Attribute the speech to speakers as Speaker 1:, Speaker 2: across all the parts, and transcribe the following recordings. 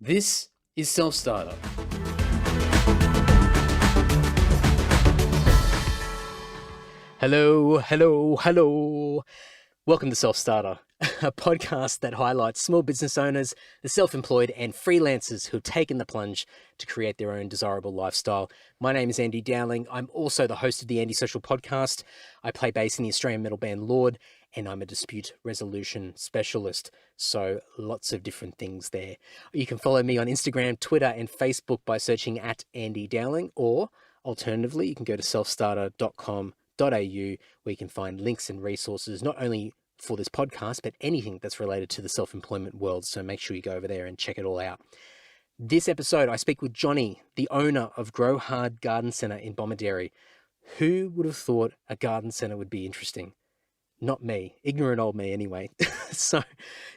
Speaker 1: This is Self-Starter. Hello. Welcome to Self-Starter, a podcast that highlights small business owners, the self-employed and freelancers who have taken the plunge to create their own desirable lifestyle. My name is Andy Dowling. I'm also the host of the Andy Social Podcast. I play bass in the Australian metal band Lord, and I'm a dispute resolution specialist. So lots of different things there. You can follow me on Instagram, Twitter, and Facebook by searching at Andy Dowling, or alternatively, you can go to selfstarter.com.au where you can find links and resources, not only for this podcast, but anything that's related to the self-employment world. So make sure you go over there and check it all out. This episode, I speak with Johny, the owner of Grow Hard Garden Centre in Bomaderry. Who would have thought a garden centre would be interesting? Not me, ignorant old me anyway. So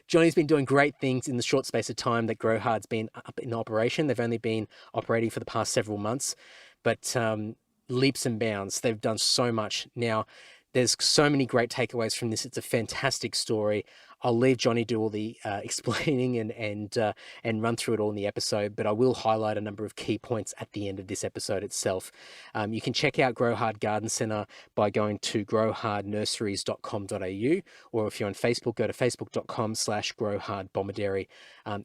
Speaker 1: Johnny's been doing great things in the short space of time that Grow Hard's been up in operation. They've only been operating for the past several months, but leaps and bounds. They've done so much. Now, there's so many great takeaways from this. It's a fantastic story. I'll leave Johny do all the explaining and run through it all in the episode, but I will highlight a number of key points at the end of this episode itself. You can check out Grow Hard Garden Centre by going to growhardnurseries.com.au, or if you're on Facebook, go to facebook.com/growhardbomaderry.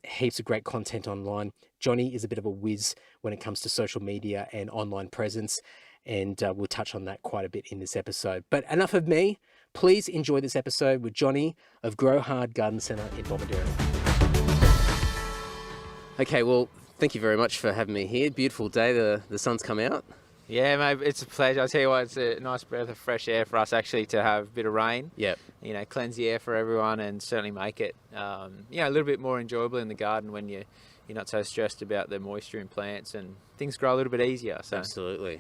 Speaker 1: Heaps of great content online. Johny is a bit of a whiz when it comes to social media and online presence, and we'll touch on that quite a bit in this episode. But enough of me. Please enjoy this episode with Johny of Grow Hard Garden Centre in Bomaderry. Okay, well, thank you very much for having me here. Beautiful day. The sun's come out.
Speaker 2: Yeah, mate, it's a pleasure. I tell you what, it's a nice breath of fresh air for us actually to have a bit of rain.
Speaker 1: Yep.
Speaker 2: You know, cleanse the air for everyone and certainly make it, a little bit more enjoyable in the garden when you're not so stressed about the moisture in plants and things grow a little bit easier. So.
Speaker 1: Absolutely.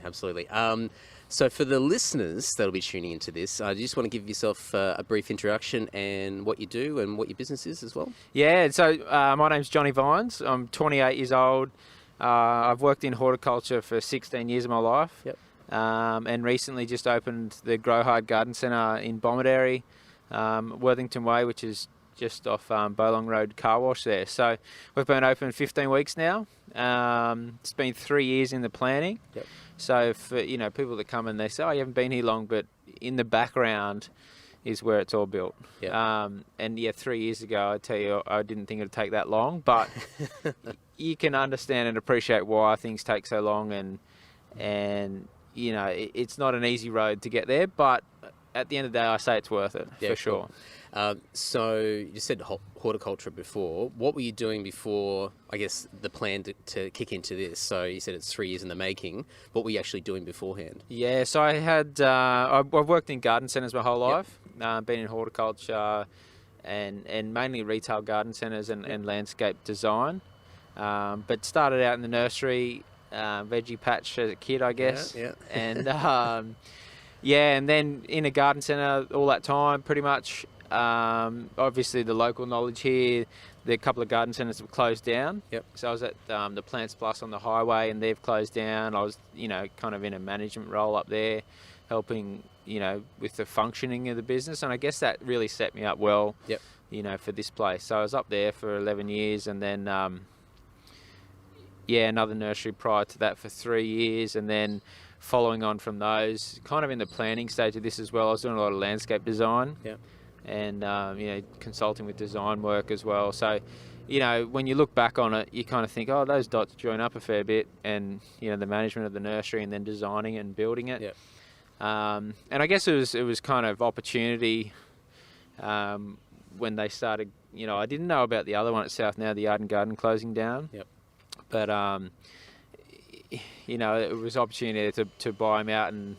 Speaker 1: So for the listeners that'll be tuning into this, you just want to give yourself a brief introduction and what you do and what your business is as well?
Speaker 2: Yeah, so my name's Johny Vynes. I'm 28 years old. I've worked in horticulture for 16 years of my life.
Speaker 1: Yep.
Speaker 2: And recently just opened the Grow Hard Garden Centre in Bomaderry, Worthington Way, which is just off Bowlong Road car wash there. So we've been open 15 weeks now. It's been 3 years in the planning.
Speaker 1: Yep.
Speaker 2: So for people that come and they say, "Oh, you haven't been here long," but in the background is where it's all built.
Speaker 1: Yep.
Speaker 2: 3 years ago, I tell you, I didn't think it'd take that long, but you can understand and appreciate why things take so long, and it's not an easy road to get there, but at the end of the day, I say it's worth it, for sure.
Speaker 1: So you said horticulture before. What were you doing before, I guess, the plan to kick into this? So you said it's 3 years in the making. What were you actually doing beforehand?
Speaker 2: Yeah, so I had I've worked in garden centres my whole life. Been in horticulture and mainly retail garden centres and landscape design. But started out in the nursery, veggie patch as a kid, I guess.
Speaker 1: Yeah.
Speaker 2: And and then in a garden centre all that time, pretty much. Obviously the local knowledge here, a couple of garden centres have closed down.
Speaker 1: Yep.
Speaker 2: So I was at the Plants Plus on the highway, and they've closed down. I was, kind of in a management role up there, helping, with the functioning of the business. And I guess that really set me up well,
Speaker 1: Yep.
Speaker 2: For this place. So I was up there for 11 years, and then, another nursery prior to that for 3 years. And then following on from those, kind of in the planning stage of this as well, I was doing a lot of landscape design.
Speaker 1: Yep.
Speaker 2: And, consulting with design work as well. So, when you look back on it, you kind of think, oh, those dots join up a fair bit, and, the management of the nursery and then designing and building it.
Speaker 1: Yep.
Speaker 2: And I guess it was kind of opportunity when they started, I didn't know about the other one at South Now, the Yard and Garden closing down.
Speaker 1: Yep.
Speaker 2: But, it was opportunity to buy them out, and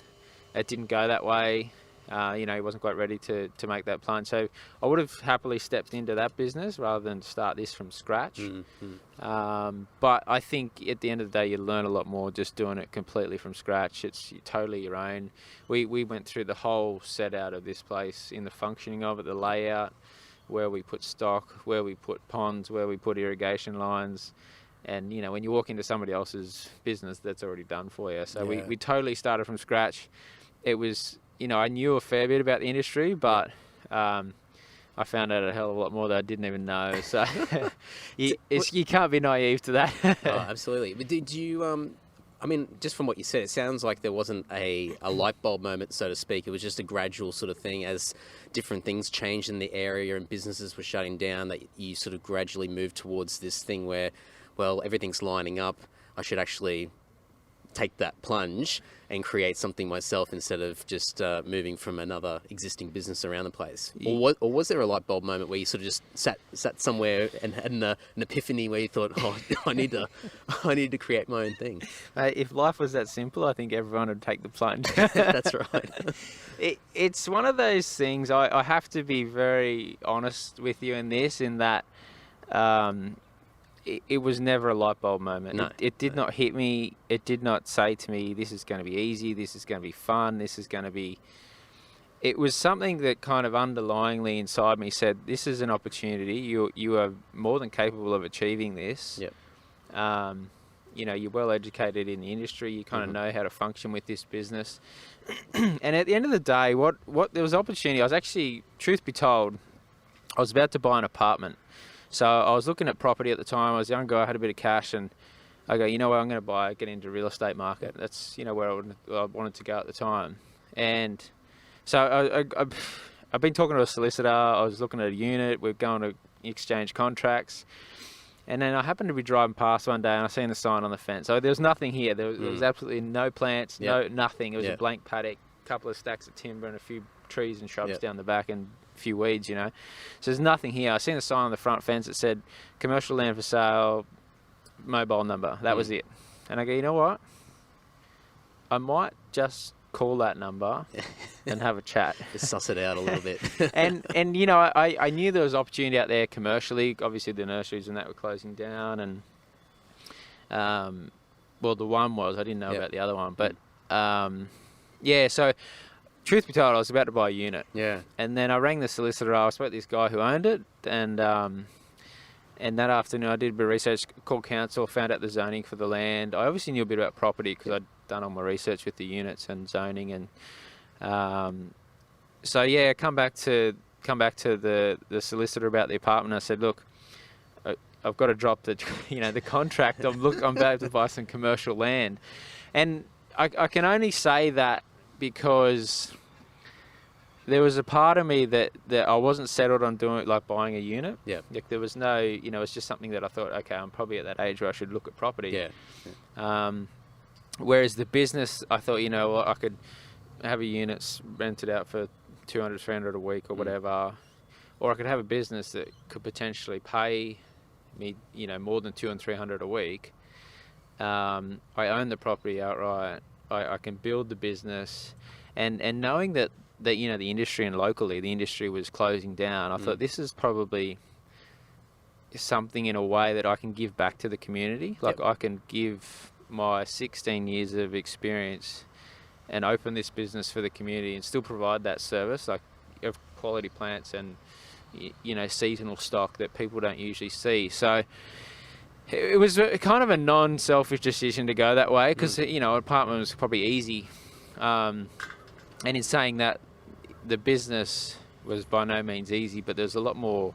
Speaker 2: it didn't go that way. He wasn't quite ready to make that plunge. So I would have happily stepped into that business rather than start this from scratch.
Speaker 1: Mm-hmm.
Speaker 2: But I think at the end of the day, you learn a lot more just doing it completely from scratch. It's totally your own. We went through the whole set out of this place in the functioning of it, the layout, where we put stock, where we put ponds, where we put irrigation lines. And, when you walk into somebody else's business, that's already done for you. So we totally started from scratch. It was... I knew a fair bit about the industry, but I I found out a hell of a lot more that I didn't even know. So you can't be naive to that.
Speaker 1: Oh, absolutely. But did you, I mean, just from what you said, it sounds like there wasn't a light bulb moment, so to speak. It was just a gradual sort of thing as different things changed in the area and businesses were shutting down, that you sort of gradually moved towards this thing where, well, everything's lining up. I should actually take that plunge and create something myself instead of just moving from another existing business around the place. Or was there a light bulb moment where you sort of just sat somewhere and had an epiphany where you thought, oh, I need to create my own thing?
Speaker 2: If life was that simple, I think everyone would take the plunge.
Speaker 1: That's right.
Speaker 2: It's one of those things. I have to be very honest with you in this, in that it was never a light bulb moment.
Speaker 1: No,
Speaker 2: it did not hit me. It did not say to me, this is going to be easy, this is going to be fun, this is going to be... It was something that kind of underlyingly inside me said, this is an opportunity. You are more than capable of achieving this.
Speaker 1: Yep.
Speaker 2: You know, you're well educated in the industry. You kind of know how to function with this business. And at the end of the day, what there was opportunity. I was actually, truth be told, I was about to buy an apartment. So I was looking at property at the time. I was a young guy, I had a bit of cash, and I go, you know what, I'm going to get into real estate market. That's, you know, where I wanted to go at the time. And so I've been talking to a solicitor. I was looking at a unit. We're going to exchange contracts. And then I happened to be driving past one day and I seen the sign on the fence. So there was nothing here. There was absolutely no plants, nothing. It was a blank paddock, a couple of stacks of timber and a few trees and shrubs down the back and a few weeds, you know. So there's nothing here. I seen the sign on the front fence that said, commercial land for sale, mobile number. That was it. And I go, you know what? I might just call that number and have a chat.
Speaker 1: Just suss it out a little bit.
Speaker 2: and you know, I knew there was opportunity out there commercially. Obviously the nurseries and that were closing down, and well, the one was, I didn't know about the other one, but so truth be told, I was about to buy a unit. Yeah. And then I rang the solicitor. I spoke to this guy who owned it, and that afternoon I did a bit of research, called council, found out the zoning for the land. I obviously knew a bit about property because I'd done all my research with the units and zoning, and come back to the solicitor about the apartment. I said, look, I've got to drop the the contract. I'm about to buy some commercial land, and I can only say that because there was a part of me that I wasn't settled on doing it, like buying a unit. Yeah. Like there was no, it's just something that I thought, okay, I'm probably at that age where I should look at property. Yeah. Whereas the business, I thought, I could have a unit rented out for 200, 300 a week or whatever, or I could have a business that could potentially pay me, more than 200 and 300 a week. I own the property outright. I can build the business, and knowing that the industry and locally the industry was closing down, I thought this is probably something in a way that I can give back to the community. Like I can give my 16 years of experience and open this business for the community and still provide that service, like of quality plants and seasonal stock that people don't usually see. So it was kind of a non-selfish decision to go that way because an apartment was probably easy, and in saying that, the business was by no means easy, but there's a lot more,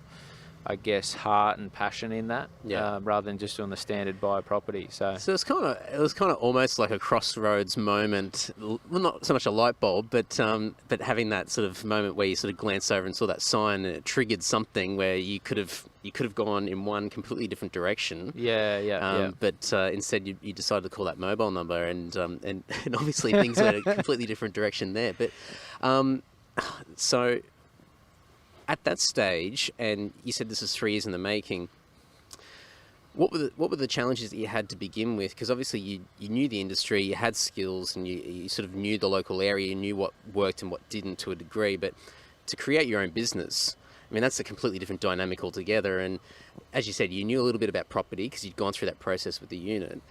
Speaker 2: I guess, heart and passion in that, rather than just on the standard buy property. So it was kind of almost like a crossroads moment. Well, not so much a light bulb, but having that sort of moment where you sort of glanced over and saw that sign, and it triggered something where you could have gone in one completely different direction. But instead you decided to call that mobile number, and obviously things went a completely different direction there. But so at that stage, and you said this is 3 years in the making, what were the challenges that you had to begin with? Because obviously you knew the industry, you had skills, and you sort of knew the local area, you knew what worked and what didn't to a degree. But to create your own business, I mean, that's a completely different dynamic altogether. And as you said, you knew a little bit about property because you'd gone through that process with the unit.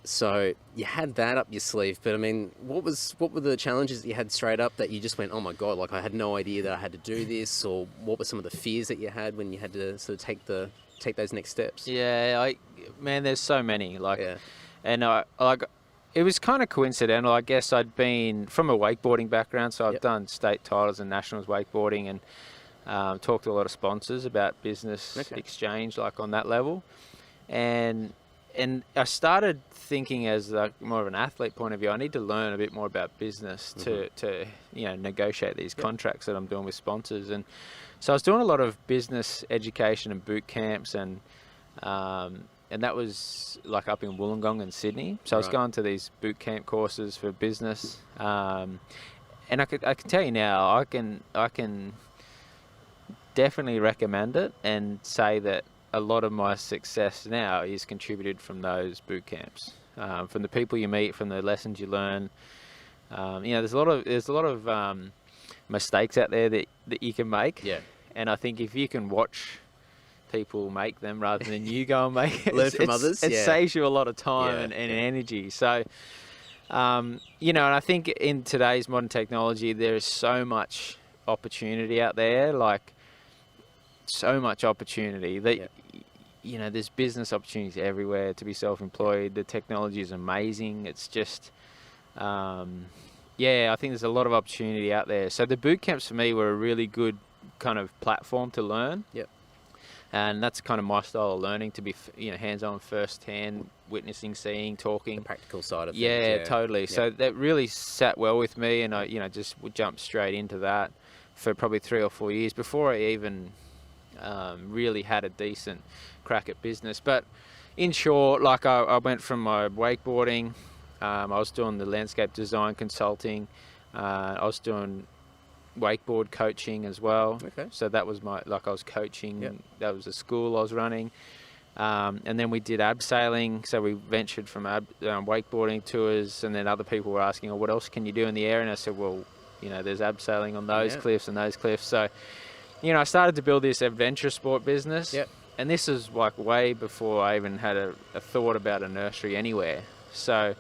Speaker 2: So you had that up your sleeve, but I mean, what were the challenges that you had straight up that you just went, oh my God, like I had no idea that I had to do this? Or what were some of the fears that you had when you had to sort of take those next steps? Yeah, there's so many. And it was kind of coincidental. I guess I'd been from a wakeboarding background, so I've done state titles and nationals wakeboarding, and talked to a lot of sponsors about business exchange, like on that level. And I started thinking as like more of an athlete point of view, I need to learn a bit more about business to negotiate these contracts that I'm doing with sponsors. And so I was doing a lot of business education and boot camps, and that was like up in Wollongong and Sydney. So I was going to these boot camp courses for business. And I can tell you now, I can definitely recommend it and say that a lot of my success now is contributed from those boot camps, from the people you meet, from the lessons you learn. There's a lot of mistakes out there that you can make. Yeah. And I think if you can watch people make them rather than you go and make it,
Speaker 1: learn from others.
Speaker 2: It saves you a lot of time and energy. So, and I think in today's modern technology, there is so much opportunity out there, like so much opportunity that there's business opportunities everywhere to be self-employed. The technology is amazing. It's just I think there's a lot of opportunity out there. So the boot camps for me were a really good kind of platform to learn. And that's kind of my style of learning, to be hands-on, first-hand, witnessing, seeing, talking.
Speaker 1: The practical side of things.
Speaker 2: Yeah, totally. So that really sat well with me, and I just would jump straight into that for probably 3 or 4 years before I even really had a decent crack at business. But in short, like I went from my wakeboarding, I was doing the landscape design consulting, I was doing wakeboard coaching as well. So that was I was coaching. That was a school I was running, and then we did abseiling. So we ventured from wakeboarding tours, and then other people were asking, what else can you do in the air? And I said, well, there's abseiling on those cliffs and those cliffs. So I started to build this adventure sport business. And this is like way before I even had a thought about a nursery anywhere. So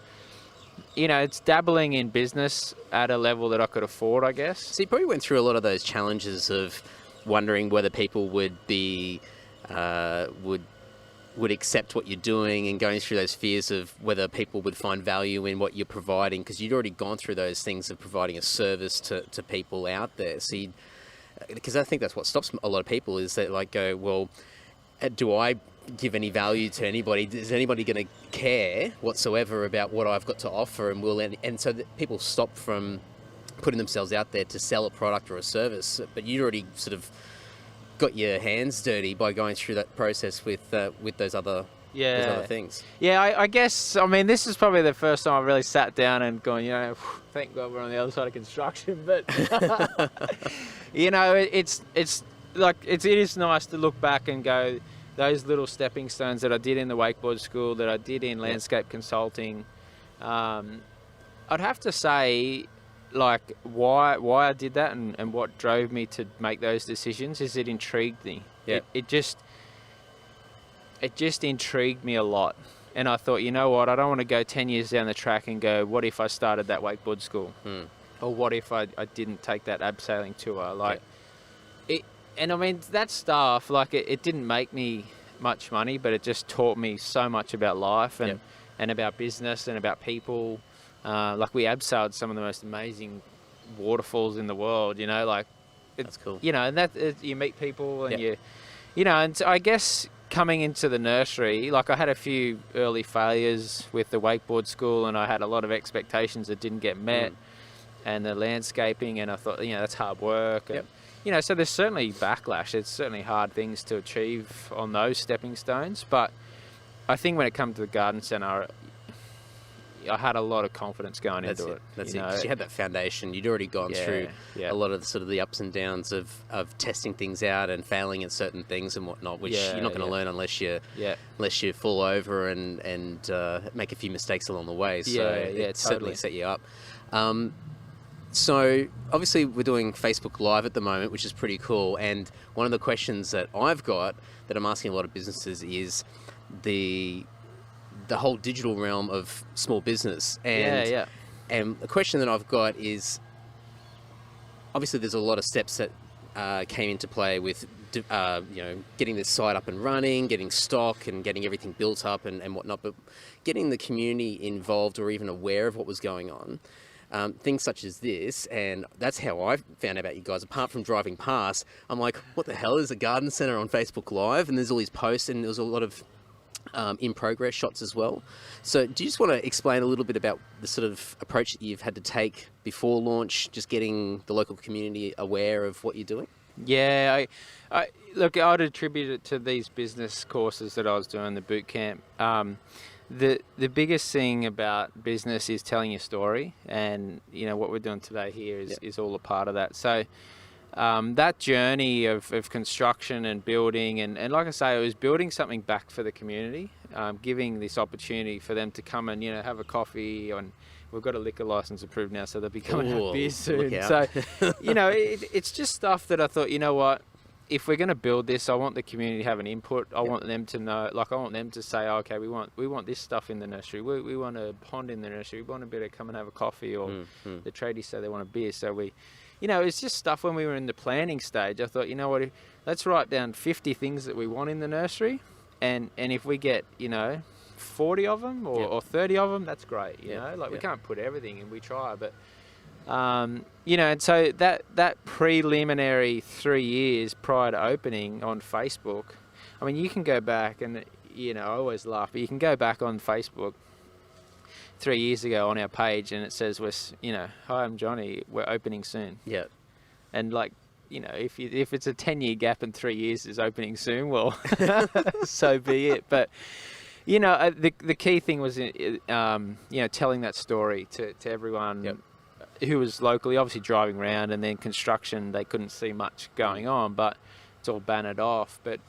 Speaker 2: it's dabbling in business at a level that I could afford, I guess.
Speaker 1: So you probably went through a lot of those challenges of wondering whether people would be would accept what you're doing, and going through those fears of whether people would find value in what you're providing, because you'd already gone through those things of providing a service to people out there. So because I think that's what stops a lot of people, is that like go, well, do I give any value to anybody? Is anybody going to care whatsoever about what I've got to offer? And so that people stop from putting themselves out there to sell a product or a service. But you already sort of got your hands dirty by going through that process with those other things.
Speaker 2: I guess, I mean, this is probably the first time I've really sat down and gone, thank God we're on the other side of construction. But it's like it is nice to look back and go, those little stepping stones that I did in the wakeboard school, that I did in landscape consulting, I'd have to say, like, why I did that and what drove me to make those decisions is it intrigued me. It just intrigued me a lot. And I thought, you know what, I don't want to go 10 years down the track and go, what if I started that wakeboard school? Or what if I didn't take that abseiling tour? And I mean, that stuff, like, it didn't make me much money, but it just taught me so much about life and about business and about people. Like, we abseiled some of the most amazing waterfalls in the world,
Speaker 1: that's cool.
Speaker 2: And you meet people and and so I guess coming into the nursery, like, I had a few early failures with the wakeboard school, and I had a lot of expectations that didn't get met, and the landscaping, and I thought, that's hard work. And, so there's certainly backlash. It's certainly hard things to achieve on those stepping stones. But I think when it comes to the garden centre, I had a lot of confidence going into it.
Speaker 1: That's it. 'Cause you had that foundation. You'd already gone through a lot of the ups and downs of testing things out and failing at certain things and whatnot, which you're not going to learn unless you fall over and make a few mistakes along the way. So it certainly set you up. So obviously we're doing Facebook Live at the moment, which is pretty cool. And one of the questions that I've got that I'm asking a lot of businesses is the whole digital realm of small business. And the question that I've got is, obviously there's a lot of steps that came into play with getting this site up and running, getting stock and getting everything built up and whatnot, but getting the community involved or even aware of what was going on. things such as this, and that's how I found out about you guys. Apart from driving past, I'm like, what the hell is a garden centre on Facebook Live? And there's all these posts, and there was a lot of in progress shots as well. So do you just want to explain a little bit about the sort of approach that you've had to take before launch, just getting the local community aware of what you're doing?
Speaker 2: Yeah, I look, I'd attribute it to these business courses that I was doing, the boot camp. The biggest thing about business is telling your story, and what we're doing today here is all a part of that. So that journey of construction and building, and like I say, it was building something back for the community, giving this opportunity for them to come and have a coffee. And we've got a liquor license approved now, so they'll be coming to have beer soon. So it's just stuff that I thought, what, if we're going to build this, I want the community to have an input. I want them to know, I want them to say, okay, we want this stuff in the nursery. We want a pond in the nursery. We want a bit of come and have a coffee, or the tradies say they want a beer. So we, it's just stuff when we were in the planning stage. I thought, what, let's write down 50 things that we want in the nursery. And if we get, 40 of them or 30 of them, that's great. We can't put everything in, we try, but and so that preliminary 3 years prior to opening on Facebook, I mean, you can go back and, I always laugh, but you can go back on Facebook 3 years ago on our page, and it says, hi, I'm Johnny, we're opening soon. Yeah. And if it's a 10-year gap and 3 years is opening soon, well, so be it. But, the key thing was, telling that story to everyone who was locally, obviously driving around, and then construction, they couldn't see much going on, but it's all bannered off. But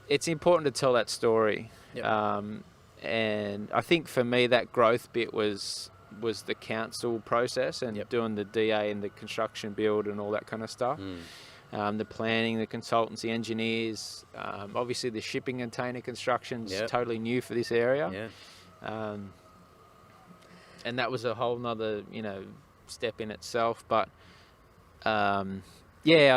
Speaker 2: it's important to tell that story. And I think for me, that growth bit was the council process, and doing the DA and the construction build and all that kind of stuff. The planning, the consultancy, engineers, obviously the shipping container construction's totally new for this area. And that was a whole nother, step in itself. But I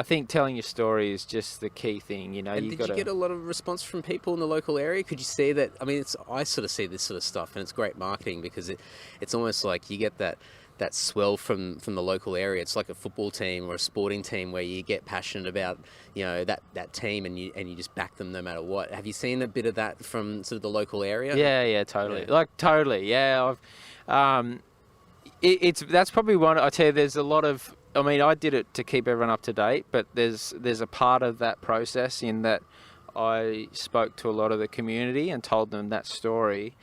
Speaker 2: think telling your story is just the key thing.
Speaker 1: And did you get a lot of response from people in the local area? Could you see that? I mean, I sort of see this sort of stuff, and it's great marketing, because it's almost like you get that swell from the local area. It's like a football team or a sporting team where you get passionate about that team, and you just back them no matter what. Have you seen a bit of that from sort of the local area?
Speaker 2: Yeah, totally. Totally. Yeah, that's probably one. I tell you, there's a lot of. I mean, I did it to keep everyone up to date, but there's a part of that process in that I spoke to a lot of the community and told them that story.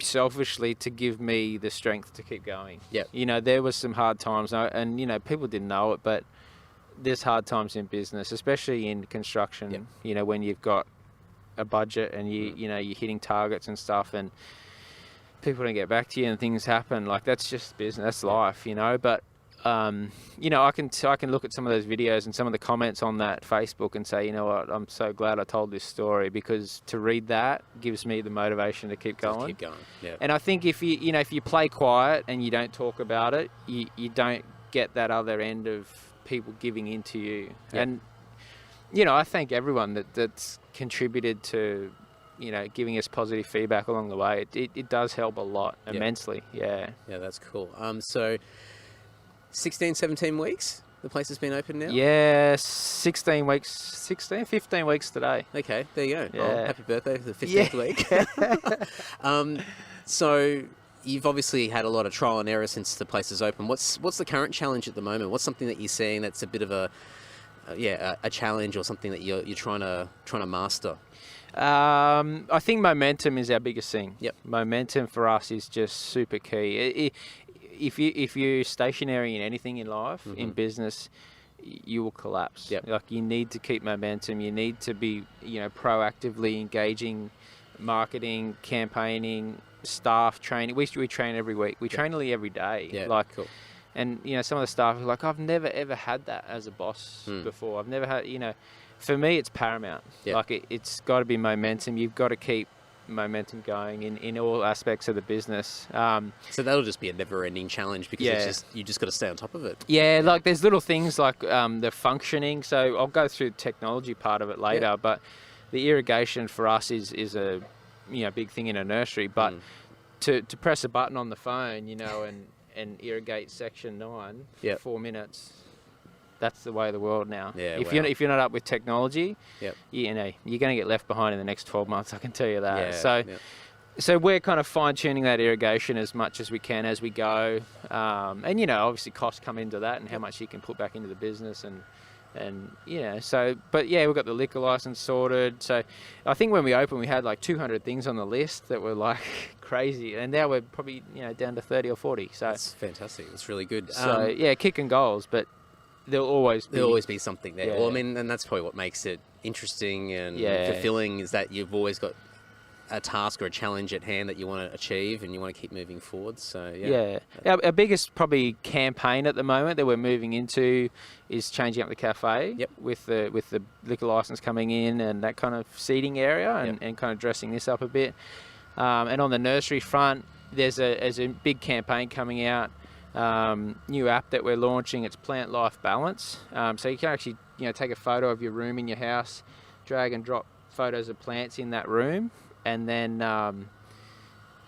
Speaker 2: Selfishly, to give me the strength to keep going. There was some hard times, and people didn't know it, but there's hard times in business, especially in construction. When you've got a budget and you're hitting targets and stuff, and people don't get back to you and things happen. That's just business, that's life, but I can look at some of those videos and some of the comments on that Facebook and say, what, I'm so glad I told this story, because to read that gives me the motivation to keep going. And I think if you play quiet and you don't talk about it, you don't get that other end of people giving in to you. And I thank everyone that's contributed to giving us positive feedback along the way. It does help a lot, immensely. Yeah,
Speaker 1: that's cool. So 16, 17 weeks the place has been open now?
Speaker 2: Yeah, 15 weeks today.
Speaker 1: Okay, there you go. Yeah. Oh, happy birthday for the 15th week. So you've obviously had a lot of trial and error since the place is open. What's the current challenge at the moment? What's something that you're seeing that's a bit of a challenge, or something that you're trying to master?
Speaker 2: I think momentum is our biggest thing. Momentum for us is just super key. If you're stationary in anything in life, in business, you will collapse. You need to keep momentum. You need to be, proactively engaging, marketing, campaigning, staff training. We train every week. We train nearly every day. Cool. And some of the staff are like, I've never ever had that as a boss before. I've never had, For me, it's paramount. It's got to be momentum. You've got to keep momentum going in all aspects of the business.
Speaker 1: So that'll just be a never-ending challenge, because you just got to stay on top of it.
Speaker 2: There's little things like the functioning. So I'll go through the technology part of it later, but the irrigation for us is a big thing in a nursery. But to press a button on the phone, you know, and irrigate section 9 for 4 minutes. That's the way of the world now.
Speaker 1: Yeah,
Speaker 2: if you're not up with technology,
Speaker 1: Yep.
Speaker 2: you know, you're going to get left behind in the next 12 months. I can tell you that.
Speaker 1: Yeah,
Speaker 2: So we're kind of fine tuning that irrigation as much as we can as we go, and you know, obviously costs come into that and how much you can put back into the business and you know, so but yeah, we've got the liquor license sorted. So I think when we opened, we had like 200 things on the list that were like crazy, and now we're probably, you know, down to 30 or 40. So
Speaker 1: that's fantastic. It's really good.
Speaker 2: So yeah, kicking goals, but there'll always be
Speaker 1: something there.
Speaker 2: Yeah.
Speaker 1: Well, I mean, and that's probably what makes it interesting and fulfilling, is that you've always got a task or a challenge at hand that you want to achieve and you want to keep moving forward. So
Speaker 2: our biggest probably campaign at the moment that we're moving into is changing up the cafe with the liquor license coming in and that kind of seating area and kind of dressing this up a bit. And on the nursery front, there's a big campaign coming out, new app that we're launching. It's Plant Life Balance. So you can actually, you know, take a photo of your room in your house, drag and drop photos of plants in that room, and then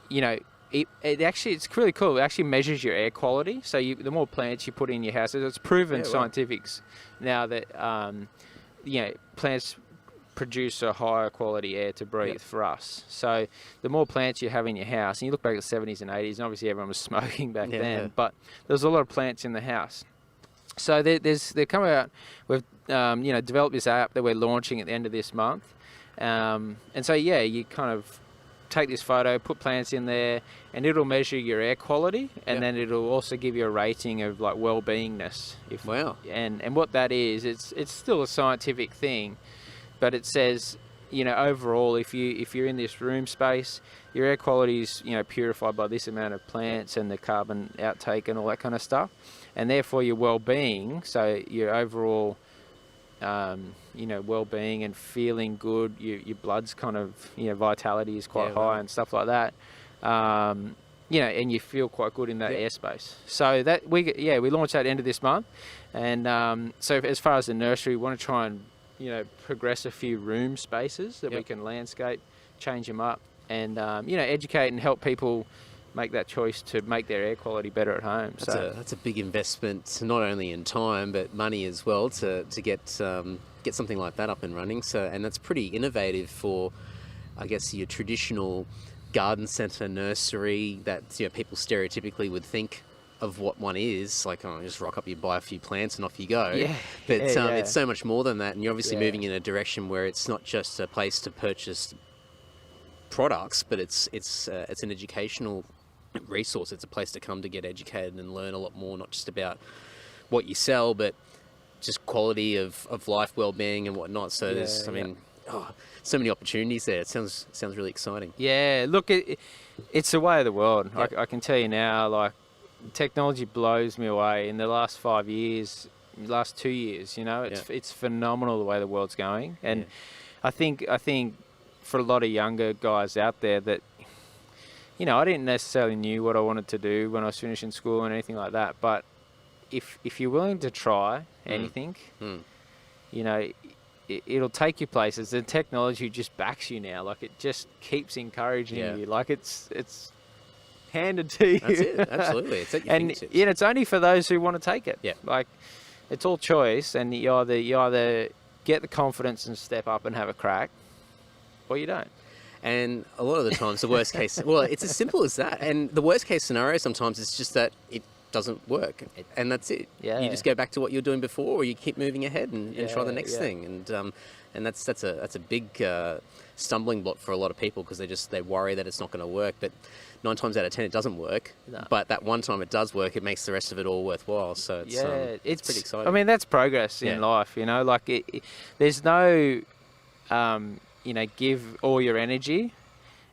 Speaker 2: you know, it's really cool. It actually measures your air quality. So the more plants you put in your house, it's proven scientifics now that you know, plants produce a higher quality air to breathe for us. So the more plants you have in your house, and you look back at the 70s and 80s, and obviously everyone was smoking back then, but there's a lot of plants in the house. So they're coming out. We've you know, developed this app that we're launching at the end of this month. And so, yeah, you kind of take this photo, put plants in there, and it'll measure your air quality, and then it'll also give you a rating of like well-beingness. And what that is, it's still a scientific thing, but it says, you know, overall, if you're in this room space, your air quality is, you know, purified by this amount of plants and the carbon outtake and all that kind of stuff, and therefore your well-being, so your overall you know, well-being and feeling good, your blood's kind of, you know, vitality is quite high and stuff like that, you know, and you feel quite good in that airspace. So that we launched that end of this month, and so as far as the nursery, we want to try and, you know, progress a few room spaces that we can landscape, change them up, and you know, educate and help people make that choice to make their air quality better at home.
Speaker 1: That's a big investment, not only in time but money as well, to get something like that up and running. So, and that's pretty innovative for, I guess, your traditional garden centre nursery that, you know, people stereotypically would think of what one is, like, oh, just rock up, you buy a few plants and off you go. But it's so much more than that, and you're obviously moving in a direction where it's not just a place to purchase products, but it's an educational resource. It's a place to come to get educated and learn a lot more, not just about what you sell, but just quality of life, well-being and whatnot. So there's, I mean, so many opportunities there. It sounds really exciting.
Speaker 2: Yeah, look, it's the way of the world. I can tell you now, like, technology blows me away. In the last 5 years, last 2 years, you know, it's phenomenal the way the world's going. And I think for a lot of younger guys out there that, you know, I didn't necessarily knew what I wanted to do when I was finishing school and anything like that. But if you're willing to try anything, you know, it'll take you places. The technology just backs you now. Like, it just keeps encouraging you. Like, it's handed to you.
Speaker 1: That's it. Absolutely. It's at your fingertips.
Speaker 2: And it's only for those who want to take it.
Speaker 1: Yeah.
Speaker 2: Like, it's all choice, and you either get the confidence and step up and have a crack, or you don't.
Speaker 1: And a lot of the times, the worst case, well, it's as simple as that. And the worst case scenario sometimes is just that it doesn't work, and that's it.
Speaker 2: Yeah.
Speaker 1: You just go back to what you're doing before, or you keep moving ahead and try the next thing. And that's a big stumbling block for a lot of people, because they worry that it's not going to work. But 9 times out of 10, it doesn't work. No. But that one time it does work, it makes the rest of it all worthwhile. So it's pretty exciting.
Speaker 2: I mean, that's progress in life. You know, like there's no. You know, give all your energy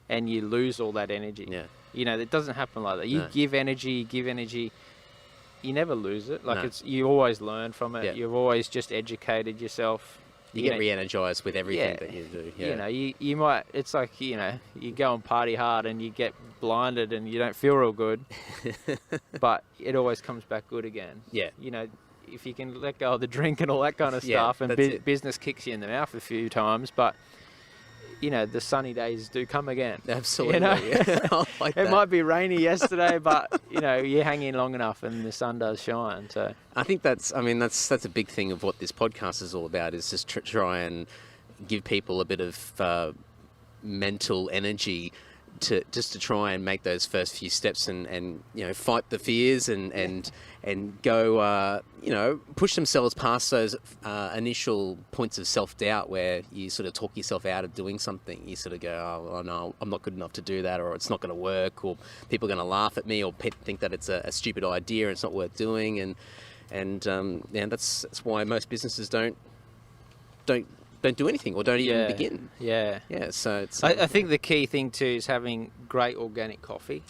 Speaker 2: and you lose all that energy. Yeah. You know, it doesn't happen like that. You give energy, you never lose it. Like, you always learn from it. Yeah. You've always just educated yourself.
Speaker 1: You get re-energized with everything that you do. Yeah.
Speaker 2: You know, you might, it's like, you know, you go and party hard and you get blinded and you don't feel real good, but it always comes back good again. Yeah. You know, if you can let go of the drink and all that kind of stuff, and business kicks you in the mouth a few times, but the sunny days do come again.
Speaker 1: Absolutely. Yeah. I like
Speaker 2: It
Speaker 1: that.
Speaker 2: might be rainy yesterday, but you hang in long enough and the sun does shine. So
Speaker 1: I think that's a big thing of what this podcast is all about, is just try and give people a bit of mental energy to try and make those first few steps and fight the fears and go push themselves past those initial points of self-doubt where you sort of talk yourself out of doing something. You sort of go, oh well, no, I'm not good enough to do that, or it's not going to work, or people are going to laugh at me, or people think that it's a stupid idea and it's not worth doing, and that's why most businesses don't do anything or don't even begin.
Speaker 2: Yeah.
Speaker 1: So it's.
Speaker 2: I think the key thing too is having great organic coffee.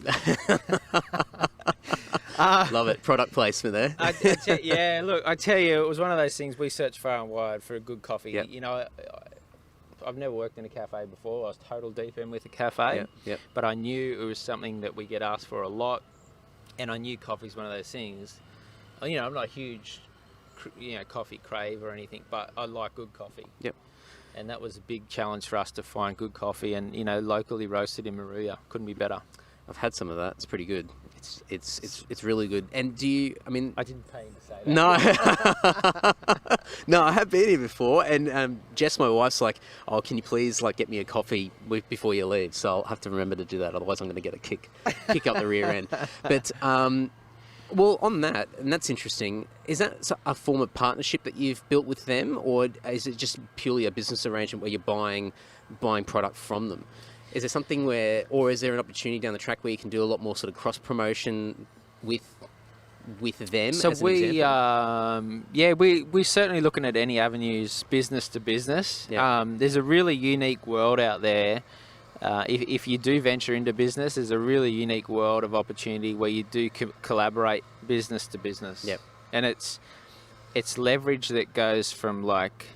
Speaker 1: Love it. Product placement there.
Speaker 2: Look, I tell you, it was one of those things we searched far and wide for a good coffee.
Speaker 1: Yep.
Speaker 2: I've never worked in a cafe before. I was total deep in with a cafe.
Speaker 1: Yep.
Speaker 2: But I knew it was something that we get asked for a lot, and I knew coffee's one of those things. I'm not a huge coffee crave or anything, but I like good coffee.
Speaker 1: Yep.
Speaker 2: And that was a big challenge for us to find good coffee, and locally roasted in Maruya. Couldn't be better.
Speaker 1: I've had some of that. It's pretty good. It's really good. And do you? I mean,
Speaker 2: I didn't pay him to say that.
Speaker 1: No, no, I have been here before, and Jess, my wife's like, "Oh, can you please get me a coffee before you leave?" So I'll have to remember to do that. Otherwise, I'm going to get a kick up the rear end. But well, on that, and that's interesting. Is that a form of partnership that you've built with them, or is it just purely a business arrangement where you're buying product from them? Is there something or is there an opportunity down the track where you can do a lot more sort of cross promotion with them?
Speaker 2: So
Speaker 1: as an example?
Speaker 2: we're certainly looking at any avenues, business to business.
Speaker 1: Yeah.
Speaker 2: There's a really unique world out there. If you do venture into business, there's a really unique world of opportunity where you do collaborate business to business.
Speaker 1: Yep.
Speaker 2: And it's leverage that goes from like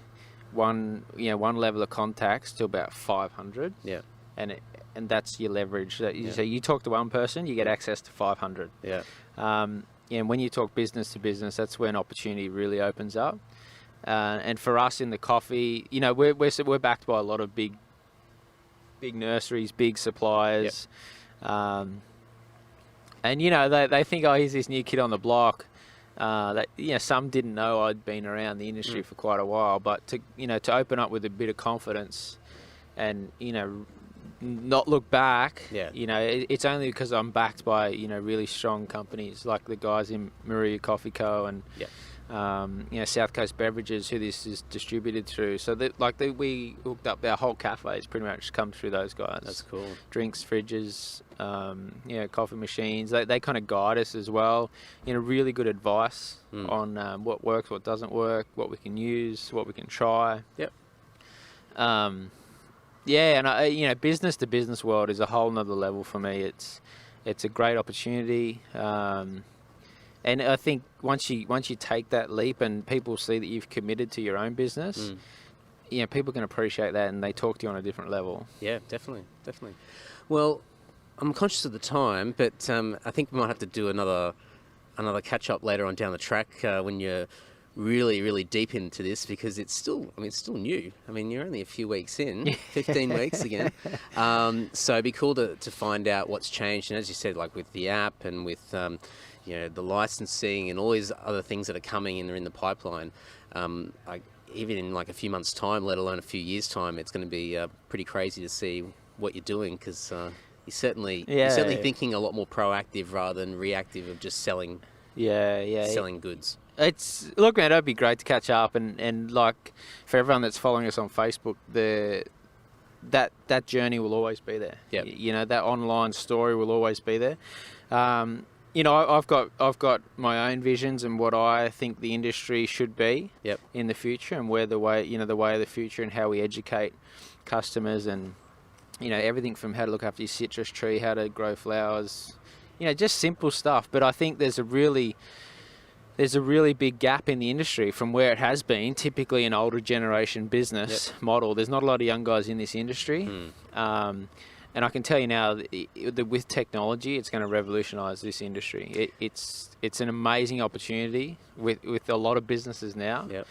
Speaker 2: one level of contacts to about 500.
Speaker 1: Yeah.
Speaker 2: And that's your leverage. So you talk to one person, you get access to 500.
Speaker 1: Yeah.
Speaker 2: And when you talk business to business, that's when opportunity really opens up. And for us in the coffee, we're backed by a lot of big nurseries, big suppliers.
Speaker 1: Yep.
Speaker 2: And they think, oh, here's this new kid on the block. Some didn't know I'd been around the industry for quite a while, but to open up with a bit of confidence and not look back.
Speaker 1: Yeah.
Speaker 2: It's only because I'm backed by really strong companies like the guys in Maruya Coffee Co. and South Coast Beverages, who this is distributed through. So we hooked up our whole cafes pretty much come through those guys.
Speaker 1: That's cool.
Speaker 2: Drinks, fridges, coffee machines. They kind of guide us as well. Really good advice on what works, what doesn't work, what we can use, what we can try.
Speaker 1: Yep.
Speaker 2: And business to business world is a whole nother level for me. It's a great opportunity. And I think once you take that leap and people see that you've committed to your own business, people can appreciate that and they talk to you on a different level.
Speaker 1: Yeah, definitely. Well, I'm conscious of the time, but I think we might have to do another catch up later on down the track when you're really, really deep into this, because it's still new. I mean, you're only a few weeks in, 15 weeks again. So it'd be cool to find out what's changed. And as you said, like with the app and with the licensing and all these other things that are coming and are in the pipeline, even in like a few months' time, let alone a few years' time, it's going to be pretty crazy to see what you're doing, because you're certainly thinking a lot more proactive rather than reactive of just selling goods.
Speaker 2: Look, man, it'd be great to catch up and like for everyone that's following us on Facebook, that journey will always be there.
Speaker 1: Yep.
Speaker 2: That online story will always be there. I've got my own visions and what I think the industry should be in the future, and where the way of the future and how we educate customers, and everything from how to look after your citrus tree, how to grow flowers, just simple stuff. But I think there's a really big gap in the industry from where it has been, typically an older generation business model. There's not a lot of young guys in this industry. And I can tell you now that with technology, it's going to revolutionise this industry. It's an amazing opportunity with a lot of businesses now.
Speaker 1: Yep.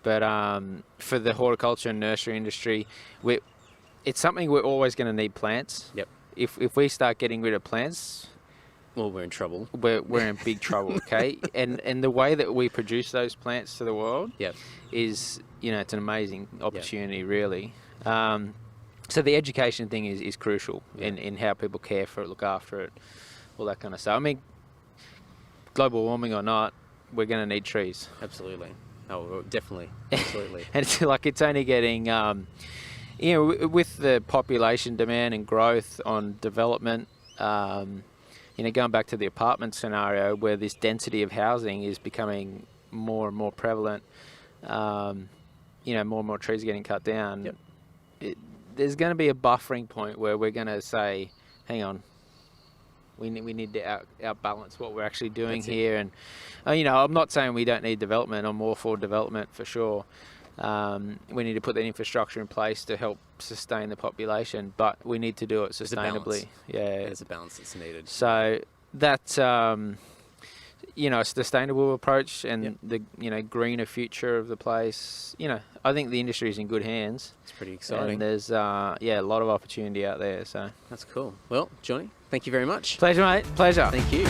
Speaker 2: But for the horticulture and nursery industry, it's something we're always going to need plants.
Speaker 1: Yep.
Speaker 2: If we start getting rid of plants,
Speaker 1: Well, we're in trouble.
Speaker 2: we're in big trouble, okay? And the way that we produce those plants to the world
Speaker 1: Yep.
Speaker 2: is, it's an amazing opportunity, really. So the education thing is crucial in how people care for it, look after it, all that kind of stuff. I mean, global warming or not, we're going to need trees.
Speaker 1: Absolutely. Oh, definitely. Absolutely.
Speaker 2: And it's only getting, with the population demand and growth on development, going back to the apartment scenario where this density of housing is becoming more and more prevalent, more and more trees are getting cut down.
Speaker 1: Yep.
Speaker 2: There's going to be a buffering point where we're going to say, hang on, we need to outbalance what we're actually doing here. And, I'm not saying we don't need development. I'm all for development for sure. We need to put that infrastructure in place to help sustain the population, but we need to do it sustainably.
Speaker 1: There's a balance that's needed.
Speaker 2: So that's, a sustainable approach and the, greener future of the place. I think the industry is in good hands.
Speaker 1: It's pretty exciting.
Speaker 2: And there's, a lot of opportunity out there. So
Speaker 1: that's cool. Well, Johnny, thank you very much.
Speaker 2: Pleasure, mate. Pleasure.
Speaker 1: Thank you.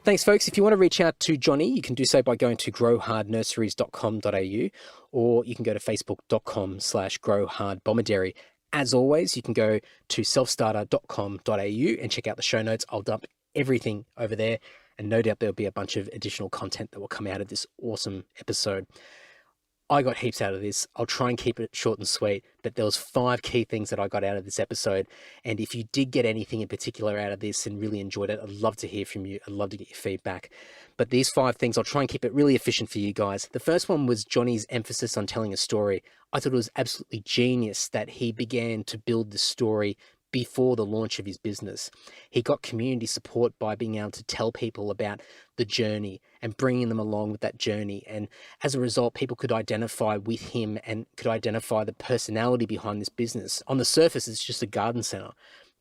Speaker 1: Thanks, folks. If you want to reach out to Johnny, you can do so by going to growhardnurseries.com.au, or you can go to facebook.com/growhardbomaderry. As always, you can go to selfstarter.com.au and check out the show notes. I'll dump everything over there, and no doubt there'll be a bunch of additional content that will come out of this awesome episode. I got heaps out of this. I'll try and keep it short and sweet, but there was 5 key things that I got out of this episode. And if you did get anything in particular out of this and really enjoyed it, I'd love to hear from you. I'd love to get your feedback. But these 5 things, I'll try and keep it really efficient for you guys. The first one was Johnny's emphasis on telling a story. I thought it was absolutely genius that he began to build the story before the launch of his business. He got community support by being able to tell people about the journey and bringing them along with that journey. And as a result, people could identify with him and could identify the personality behind this business. On the surface, it's just a garden center,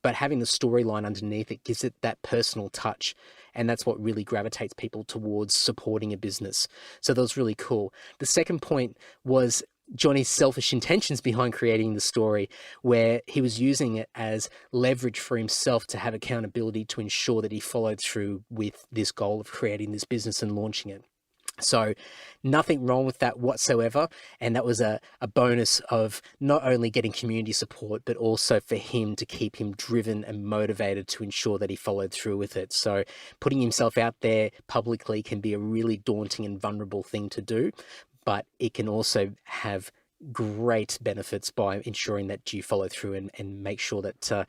Speaker 1: but having the storyline underneath it gives it that personal touch. And that's what really gravitates people towards supporting a business. So that was really cool. The second point was Johnny's selfish intentions behind creating the story, where he was using it as leverage for himself to have accountability to ensure that he followed through with this goal of creating this business and launching it. So nothing wrong with that whatsoever. And that was a bonus of not only getting community support, but also for him to keep him driven and motivated to ensure that he followed through with it. So putting himself out there publicly can be a really daunting and vulnerable thing to do, but it can also have great benefits by ensuring that you follow through and make sure that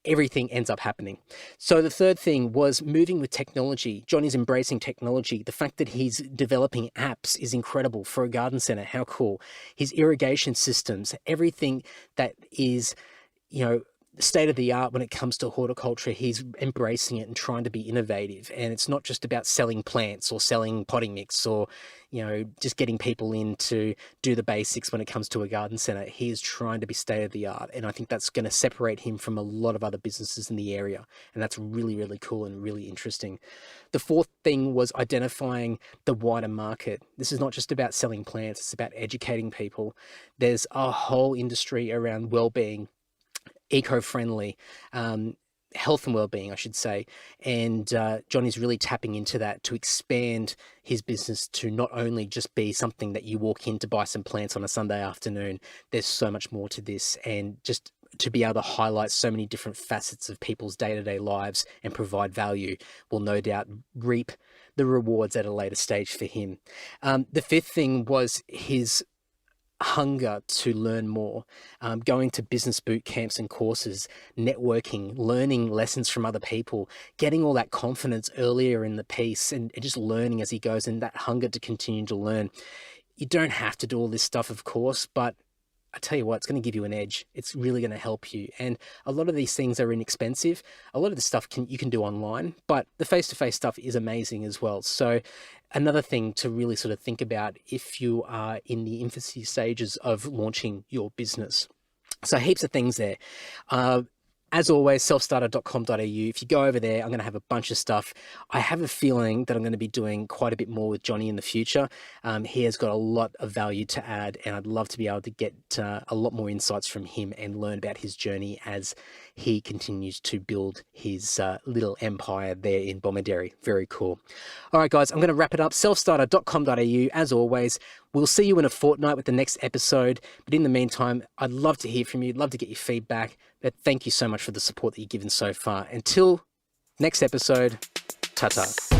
Speaker 1: everything ends up happening. So the third thing was moving with technology. Johnny's embracing technology. The fact that he's developing apps is incredible for a garden center. How cool. His irrigation systems, everything that is, state of the art when it comes to horticulture, he's embracing it and trying to be innovative. And it's not just about selling plants or selling potting mix or, just getting people in to do the basics when it comes to a garden center. He is trying to be state of the art. And I think that's going to separate him from a lot of other businesses in the area. And that's really, really cool and really interesting. The fourth thing was identifying the wider market. This is not just about selling plants. It's about educating people. There's a whole industry around well-being, eco-friendly, health and well-being, I should say. And Johnny's really tapping into that to expand his business to not only just be something that you walk in to buy some plants on a Sunday afternoon. There's so much more to this, and just to be able to highlight so many different facets of people's day-to-day lives and provide value will no doubt reap the rewards at a later stage for him. The fifth thing was his hunger to learn more, going to business boot camps and courses, networking, learning lessons from other people, getting all that confidence earlier in the piece and just learning as he goes, and that hunger to continue to learn. You don't have to do all this stuff, of course, but I tell you what, it's going to give you an edge. It's really going to help you. And a lot of these things are inexpensive. A lot of the stuff you can do online, but the face-to-face stuff is amazing as well. So another thing to really sort of think about if you are in the infancy stages of launching your business. So heaps of things there. As always, selfstarter.com.au. If you go over there, I'm going to have a bunch of stuff. I have a feeling that I'm going to be doing quite a bit more with Johny in the future. He has got a lot of value to add, and I'd love to be able to get a lot more insights from him and learn about his journey as he continues to build his little empire there in Bomaderry. Very cool. All right, guys, I'm going to wrap it up. Selfstarter.com.au. As always, we'll see you in a fortnight with the next episode. But in the meantime, I'd love to hear from you. I'd love to get your feedback. But thank you so much for the support that you've given so far. Until next episode, ta-ta.